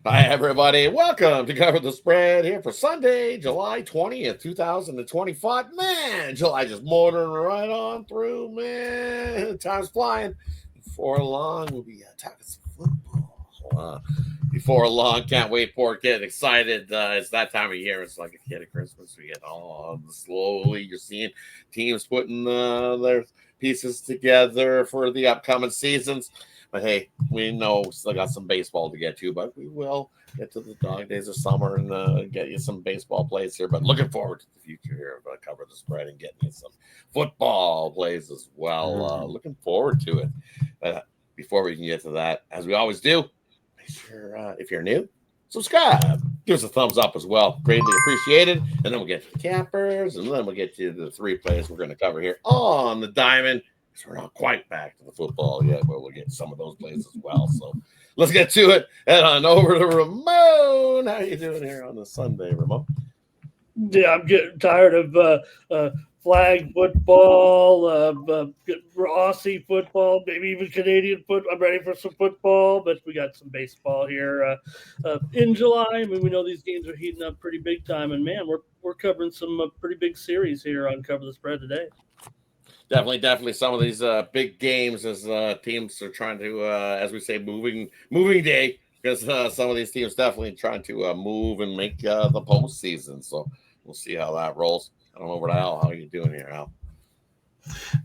Hi, everybody. Welcome to Cover the Spread here for Sunday, July 20th, 2025. Man, July just motoring right on through, man. Time's flying. Before long, we'll be talking some football. Before long, can't wait for it. Getting excited. It's that time of year. It's like a kid at Christmas. We get all slowly. You're seeing teams putting their pieces together for the upcoming seasons. But hey, we know we still got some baseball to get to, but we will get to the dog days of summer and get you some baseball plays here. But looking forward to the future here of Cover the Spread and getting you some football plays as well. Looking forward to it. But before we can get to that, as we always do, make sure if you're new, subscribe. Give us a thumbs up as well. Greatly appreciated. And then we'll get to the cappers, and then we'll get to the three plays we're going to cover here on the diamond. Because we're not quite back to the football yet, but we'll get some of those plays as well. So let's get to it. Head on over to Ramon. How you doing here on the Sunday, Ramon? Yeah, I'm getting tired of flag football, Aussie football, maybe even Canadian football. I'm ready for some football, but we got some baseball here in July. I mean, we know these games are heating up pretty big time, and man, we're covering some pretty big series here on Cover the Spread today. Definitely. Some of these big games as teams are trying to, as we say, moving day. Because some of these teams definitely trying to move and make the postseason. So we'll see how that rolls. I don't know what Al. How are you doing here, Al?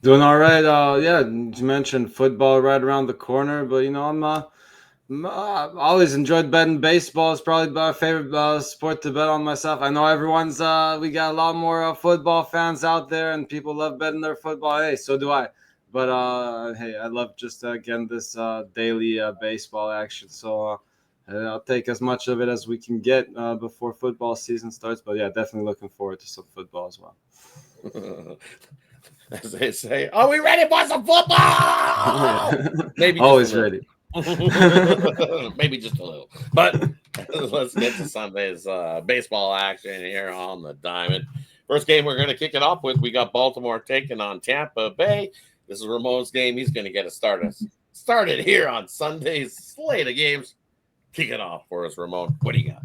Doing all right. Yeah, you mentioned football right around the corner, but I've always enjoyed betting baseball. It's probably my favorite sport to bet on myself. I know everyone's. We got a lot more football fans out there, and people love betting their football. Hey, so do I. But hey, I love just getting this daily baseball action. So I'll take as much of it as we can get before football season starts. But yeah, definitely looking forward to some football as well. As they say, are we ready for some football? Maybe just a Always little. ready. Maybe just a little. But let's get to Sunday's baseball action here on the diamond. First game we're going to kick it off with, we got Baltimore taking on Tampa Bay. This is Ramon's game. He's going to get us started here on Sunday's slate of games. Kick it off for us, Ramon. What do you got?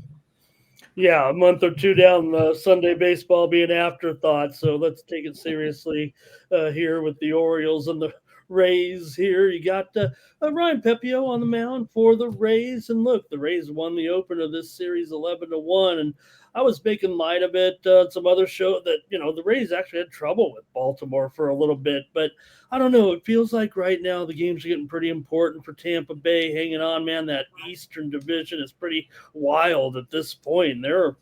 Yeah, a month or two down, Sunday baseball be an afterthought. So let's take it seriously here with the Orioles and the Rays. Here you got Ryan Pepio on the mound for the Rays, and look, the Rays won the opener of this series 11-1, and I was making light of it. Some other show that the Rays actually had trouble with Baltimore for a little bit, but I don't know. It feels like right now the games are getting pretty important for Tampa Bay. Hanging on, man. That Eastern Division is pretty wild at this point. They're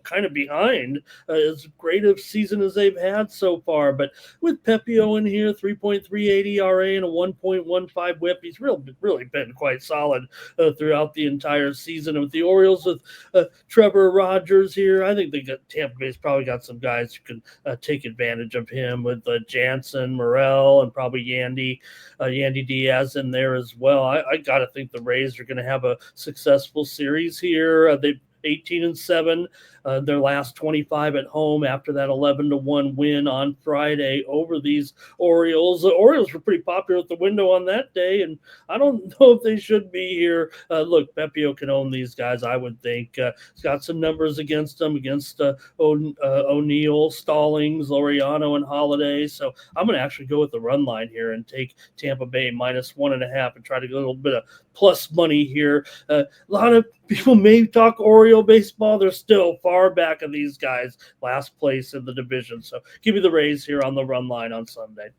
kind of behind as great a season as they've had so far. But with Pepio in here, 3.38 ERA and a 1.15 WHIP, he's really been quite solid throughout the entire season. And with the Orioles, with Trevor Rogers here, I think Tampa Bay's probably got some guys who can take advantage of him with Jansen, Morel, and probably Yandy Diaz in there as well. I got to think the Rays are going to have a successful series here. They've 18-7, their last 25 at home after that 11-1 win on Friday over these Orioles. The Orioles were pretty popular at the window on that day, and I don't know if they should be here. Look, Pepio can own these guys, I would think. He's got some numbers against them, against O'Neill, Stallings, Laureano, and Holiday. So I'm going to actually go with the run line here and take Tampa Bay -1.5 and try to get a little bit of plus money here. A lot of people may talk Oriole baseball. They're still far back of these guys, last place in the division. So give me the Rays here on the run line on Sunday.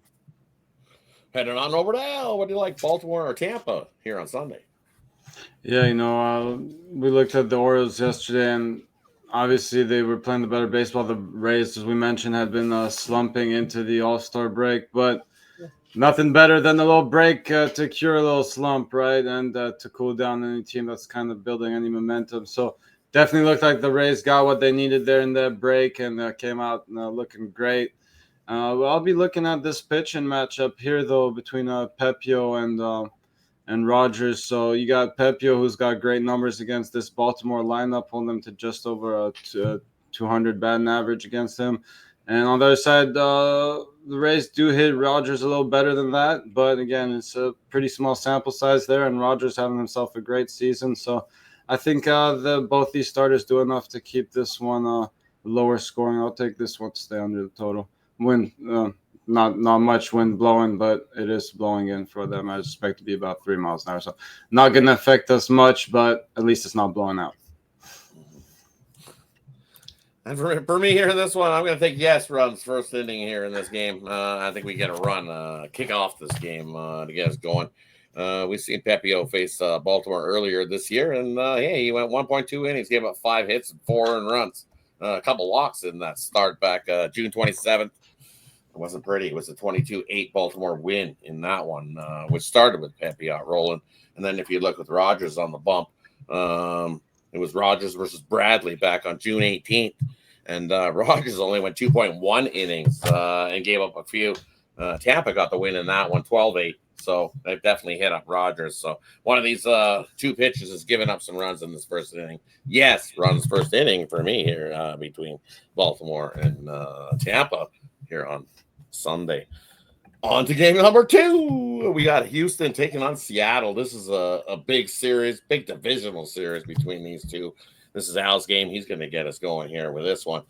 Heading on over to Al. What do you like, Baltimore or Tampa here on Sunday? Yeah, we looked at the Orioles yesterday, and obviously they were playing the better baseball. The Rays, as we mentioned, had been slumping into the All-Star break, but nothing better than a little break to cure a little slump, right? And to cool down any team that's kind of building any momentum. So definitely looked like the Rays got what they needed there in that break and came out looking great. Well, I'll be looking at this pitching matchup here, though, between Pepio and Rogers. So you got Pepio, who's got great numbers against this Baltimore lineup, holding them to just over a 200 batting average against him. And on the other side, the Rays do hit Rogers a little better than that. But again, it's a pretty small sample size there, and Rogers having himself a great season. So I think both these starters do enough to keep this one lower scoring. I'll take this one to stay under the total. Wind, not much wind blowing, but it is blowing in for them. I expect to be about 3 miles an hour. So not going to affect us much, but at least it's not blowing out. And for me here in this one, I'm going to take yes runs first inning here in this game. I think we get a run, kick off this game to get us going. We've seen Pepio face Baltimore earlier this year, and he went 1.2 innings, gave up 5 hits and 4 earned runs, a couple walks in that start back June 27th. It wasn't pretty. It was a 22-8 Baltimore win in that one, which started with Pepio rolling. And then if you look with Rogers on the bump, it was Rogers versus Bradley back on June 18th. And Rogers only went 2.1 innings and gave up a few. Tampa got the win in that one, 12-8. So they've definitely hit up Rogers. So one of these 2 pitches is giving up some runs in this first inning. Yes, runs first inning for me here between Baltimore and Tampa here on Sunday. On to game number 2. We got Houston taking on Seattle. This is a big series, big divisional series between these two. This is Al's game. He's going to get us going here with this one.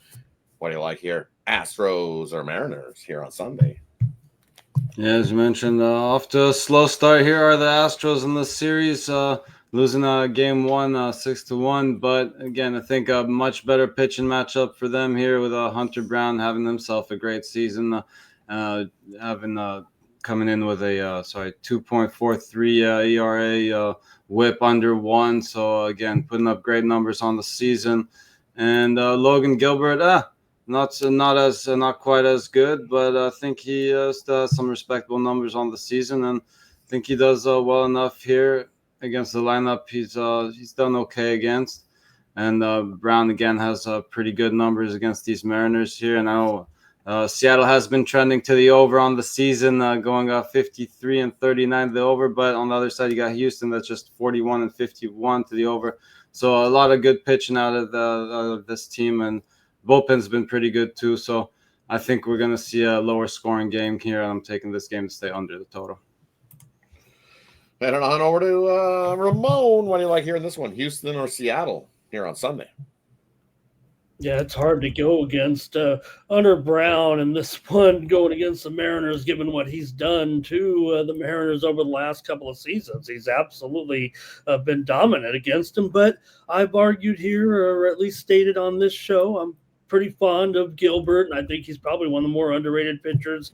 What do you like here? Astros or Mariners here on Sunday? Yeah, as you mentioned, off to a slow start here are the Astros in this series, losing game 1 6-1. But again, I think a much better pitching matchup for them here with Hunter Brown having himself a great season, coming in with a 2.43 ERA, WHIP under 1. So again, putting up great numbers on the season. And Logan Gilbert, not quite as good, but I think he still has some respectable numbers on the season, and I think he does well enough here against the lineup. He's done okay against, and Brown again has pretty good numbers against these Mariners here. And I know Seattle has been trending to the over on the season, going 53 and 39 to the over, but on the other side you got Houston that's just 41 and 51 to the over. So a lot of good pitching out of this team, and bullpen's been pretty good too. So I think we're going to see a lower scoring game here. I'm taking this game to stay under the total. Heading on over to Ramon. What do you like here in this one? Houston or Seattle here on Sunday? Yeah, it's hard to go against Hunter Brown and this one going against the Mariners, given what he's done to the Mariners over the last couple of seasons. He's absolutely been dominant against them. But I've argued here, or at least stated on this show, I'm pretty fond of Gilbert, and I think he's probably one of the more underrated pitchers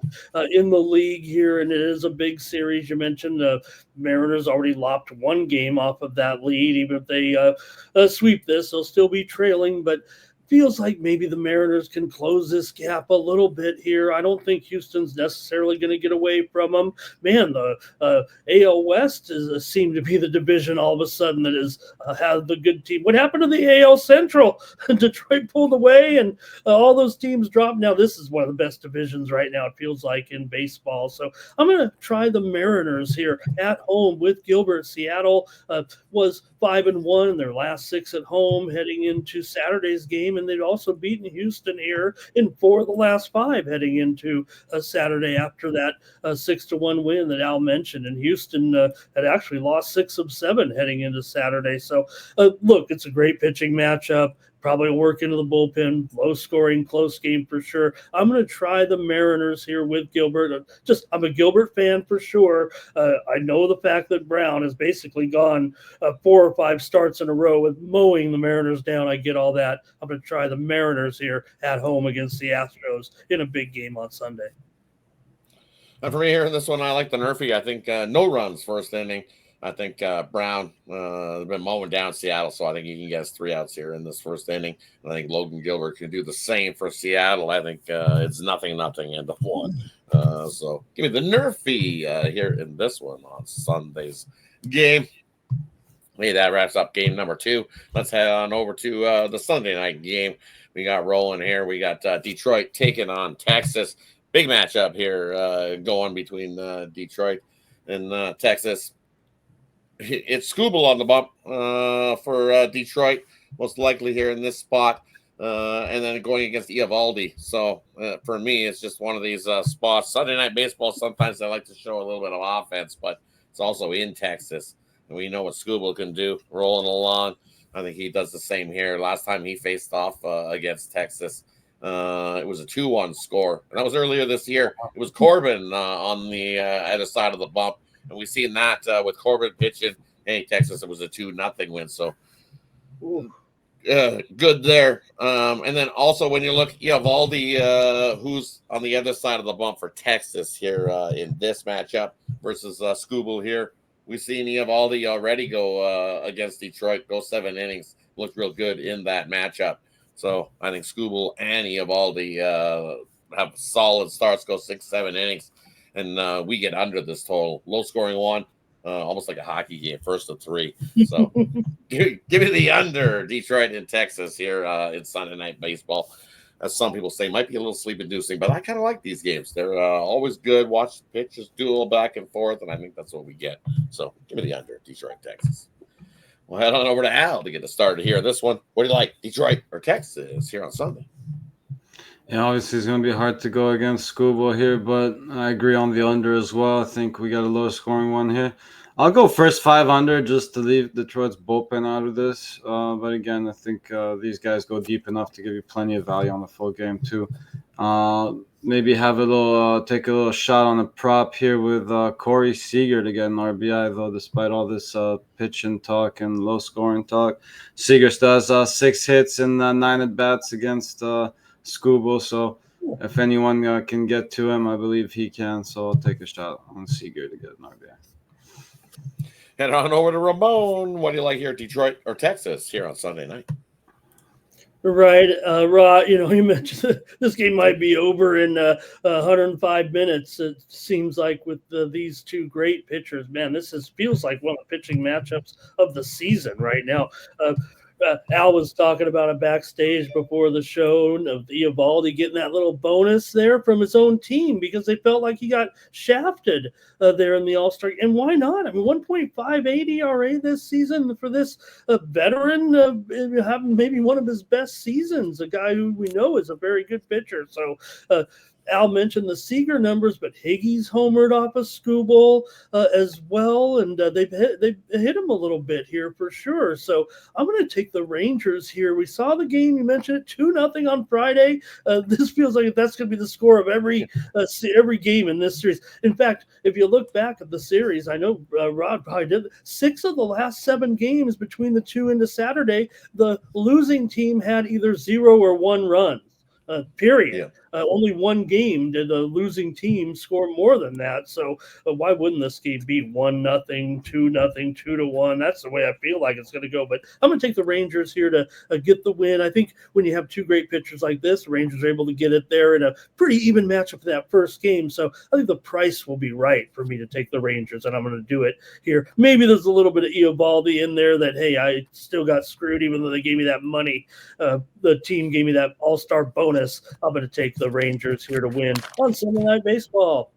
in the league here, and it is a big series. You mentioned the Mariners already lopped 1 game off of that lead. Even if they sweep this, they'll still be trailing, but feels like maybe the Mariners can close this gap a little bit here. I don't think Houston's necessarily going to get away from them. Man, the AL West seemed to be the division all of a sudden that has the good team. What happened to the AL Central? Detroit pulled away and all those teams dropped. Now, this is one of the best divisions right now, it feels like, in baseball. So I'm going to try the Mariners here at home with Gilbert. Seattle was 5-1 in their last 6 at home heading into Saturday's game, and they'd also beaten Houston here in 4 of the last 5 heading into Saturday after that 6-1 win that Al mentioned. And Houston had actually lost 6 of 7 heading into Saturday. So look, it's a great pitching matchup. Probably work into the bullpen, low scoring, close game for sure. I'm going to try the Mariners here with Gilbert. I'm a Gilbert fan for sure. I know the fact that Brown has basically gone 4 or 5 starts in a row with mowing the Mariners down. I get all that. I'm going to try the Mariners here at home against the Astros in a big game on Sunday. And for me here in this one, I like the Nerfy. I think no runs first inning. I think Brown has been mowing down Seattle, so I think he can get us 3 outs here in this first inning. I think Logan Gilbert can do the same for Seattle. I think it's nothing into 1. So give me the Nerfy here in this one on Sunday's game. Hey, that wraps up game number 2. Let's head on over to the Sunday night game. We got rolling here. We got Detroit taking on Texas. Big matchup here going between Detroit and Texas. It's Skubal on the bump for Detroit, most likely here in this spot, and then going against Eovaldi. So for me, it's just one of these spots. Sunday Night Baseball, sometimes they like to show a little bit of offense, but it's also in Texas, and we know what Skubal can do, rolling along. I think he does the same here. Last time he faced off against Texas, it was a 2-1 score. And that was earlier this year. It was Corbin on the other side of the bump. And we've seen that with Corbin pitching. Hey, Texas, it was a 2-0 win. So good there. And then also when you look, you have all the who's on the other side of the bump for Texas here in this matchup versus Scooble here. We've seen Eovaldi already go against Detroit, go 7 innings. Looked real good in that matchup. So I think Scooble and Eovaldi have solid starts, go 6-7 innings. And we get under this total. Low scoring one, almost like a hockey game, first of 3. So give me the under, Detroit and Texas here in Sunday Night Baseball. As some people say, might be a little sleep-inducing, but I kind of like these games. They're always good. Watch the pitchers duel back and forth, and I think that's what we get. So give me the under, Detroit, Texas. We'll head on over to Al to get us started here. This one, what do you like, Detroit or Texas here on Sunday? Yeah, obviously it's going to be hard to go against Scooble here, but I agree on the under as well. I think we got a low scoring one here. I'll go first 5 under just to leave Detroit's bullpen out of this. But again, I think these guys go deep enough to give you plenty of value on the full game too. Maybe have a little, take a little shot on a prop here with Corey Seager to get an RBI, though, despite all this pitching talk and low scoring talk. Seager still has 6 hits and 9 at bats against Scooble. So if anyone can get to him, I believe he can. So I'll take a shot on Seager to get an RBI. Head on over to Ramon. What do you like here, Detroit or Texas here on Sunday night? Right, Rodd, you mentioned this game might be over in 105 minutes. It seems like with these two great pitchers, man, this feels like one of the pitching matchups of the season right now. Al was talking about it backstage before the show of Eovaldi getting that little bonus there from his own team because they felt like he got shafted there in the All-Star. And why not? I mean, 1.58 ERA this season for this veteran, having maybe one of his best seasons, a guy who we know is a very good pitcher. So Al mentioned the Seager numbers, but Higgy's homered off of Scooble as well, and they've hit him a little bit here for sure. So I'm going to take the Rangers here. We saw the game, you mentioned it, 2-0 on Friday. This feels like that's going to be the score of every game in this series. In fact, if you look back at the series, I know Rodd probably did, 6 of the last 7 games between the two into Saturday, the losing team had either 0 or 1 run. Period. Yeah. Only one game did the losing team score more than that. So why wouldn't this game be 1-0, 2-0, 2-1? That's the way I feel like it's going to go. But I'm going to take the Rangers here to get the win. I think when you have 2 great pitchers like this, the Rangers are able to get it there in a pretty even matchup for that first game. So I think the price will be right for me to take the Rangers, and I'm going to do it here. Maybe there's a little bit of Eovaldi in there that, hey, I still got screwed even though they gave me that money. The team gave me that all-star bonus. I'm going to take the Rangers here to win on Sunday Night Baseball.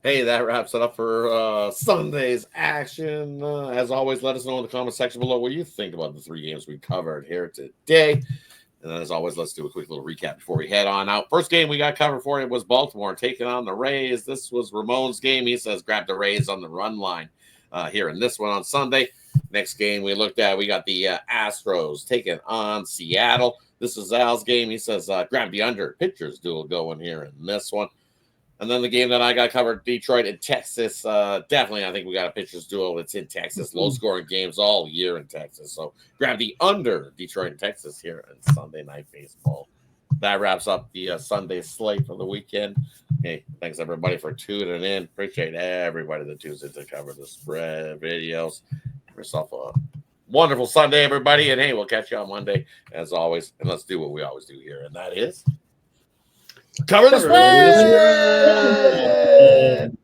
Hey, that wraps it up for Sunday's action. As always, let us know in the comment section below what you think about the 3 games we covered here today. And as always, let's do a quick little recap before we head on out. First game we got covered for it was Baltimore taking on the Rays. This was Ramon's game. He says grab the Rays on the run line here in this one on Sunday. Next game we looked at, we got the Astros taking on Seattle. This is Al's game. He says grab the under. Pitchers duel going here in this one. And then the game that I got covered, Detroit and Texas. Definitely, I think we got a pitchers duel. It's in Texas. Low-scoring games all year in Texas. So grab the under, Detroit and Texas here on Sunday Night Baseball. That wraps up the Sunday slate for the weekend. Hey, thanks, everybody, for tuning in. Appreciate everybody that tunes in to cover the spread videos. Have yourself a wonderful Sunday, everybody. And, hey, we'll catch you on Monday, as always. And let's do what we always do here, and that is cover the spread.